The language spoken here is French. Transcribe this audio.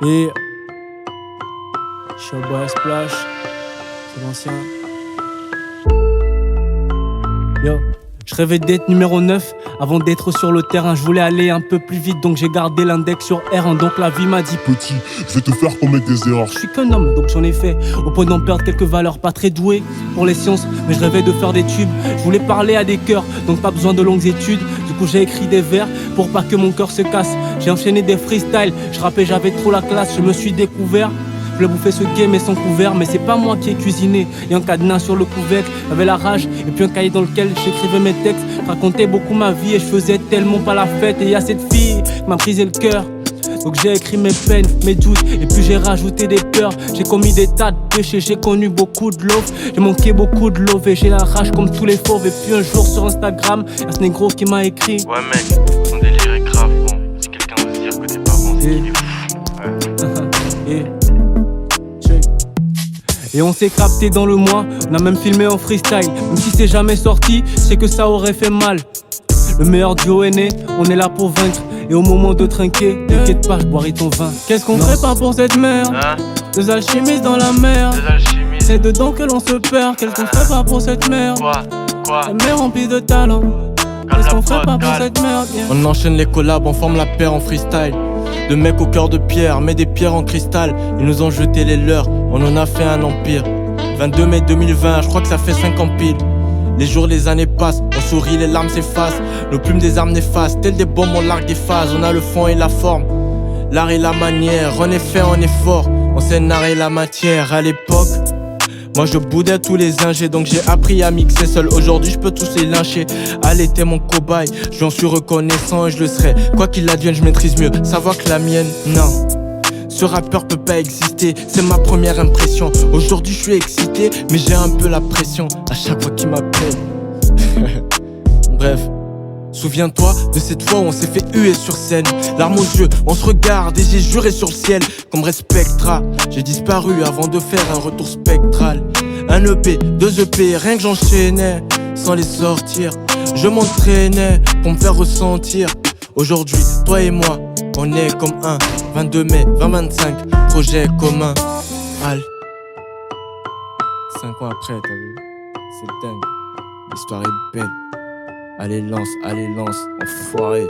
Et Showboy Splash, c'est l'ancien. Yo, je rêvais d'être numéro 9 avant d'être sur le terrain. Je voulais aller un peu plus vite, donc j'ai gardé l'index sur R1. Donc la vie m'a dit: petit, je vais te faire commettre des erreurs. je suis qu'un homme, donc j'en ai fait, au point d'en perdre quelques valeurs. Pas très doué pour les sciences, mais je rêvais de faire des tubes. Je voulais parler à des cœurs, donc pas besoin de longues études. Du coup j'ai écrit des vers pour pas que mon cœur se casse. J'ai enchaîné des freestyles, je rappais, j'avais trop la classe. Je me suis découvert, je voulais bouffer ce game et son couvert, mais c'est pas moi qui ai cuisiné. Et un cadenas sur le couvercle, j'avais la rage, et puis un cahier dans lequel j'écrivais mes textes. Je racontais beaucoup ma vie et je faisais tellement pas la fête. Et y a cette fille qui m'a brisé le cœur. Donc j'ai écrit mes peines, mes doutes, et puis j'ai rajouté des peurs. J'ai commis des tas de péchés, j'ai connu beaucoup de love. J'ai manqué beaucoup de love et j'ai la rage comme tous les fauves. Et puis un jour sur Instagram, y'a ce négro qui m'a écrit: ouais mec, ton délire est grave bon. Si quelqu'un veut dire que t'es pas bon, c'est qu'il est fou. Ouais. Et on s'est capté dans le mois, on a même filmé en freestyle. Même si c'est jamais sorti, c'est que ça aurait fait mal. Le meilleur duo est né, on est là pour vaincre. Et au moment de trinquer, t'inquiète pas, je boirai ton vin. Qu'est-ce qu'on ferait pas pour cette merde? Hein? Deux alchimistes dans la mer, Des alchimistes. c'est dedans que l'on se perd. Qu'est-ce qu'on ferait pas pour cette merde? Quoi? La mer remplie de talent. Qu'est-ce qu'on ferait pas pour cette merde? On enchaîne les collabs, on forme la paire en freestyle. De mecs au cœur de pierre, mais des pierres en cristal. Ils nous ont jeté les leurs, on en a fait un empire. 22 mai 2020, je crois que ça fait 5 ans pile. Les jours, les années passent, on sourit, les larmes s'effacent. Nos plumes des armes néfastes, telles des bombes, on largue des phases. On a le fond et la forme, l'art et la manière. En effet, on est fort, on sait narrer la matière. À l'époque, moi je boudais tous les ingés, donc j'ai appris à mixer seul. Aujourd'hui je peux tous les lyncher. Allez, t'es mon cobaye, je lui en suis reconnaissant et je le serai. Quoi qu'il advienne, je maîtrise mieux sa voix que la mienne. Non, ce rappeur peut pas exister, c'est ma première impression. Aujourd'hui je suis excité, mais j'ai un peu la pression à chaque fois qu'il m'appelle. Bref, souviens-toi de cette fois où on s'est fait huer sur scène. Larmes aux yeux, on se regarde et j'ai juré sur le ciel. Comme Red Spectra, j'ai disparu avant de faire un retour spectral. Un EP, 2 EP, rien que j'enchaînais sans les sortir. Je m'entraînais pour me faire ressentir. Aujourd'hui, toi et moi, on est comme un. 22 mai 2025, projet commun. Al. 5 ans après, t'as vu? C'est dingue. L'histoire est belle. Allez lance, enfoiré.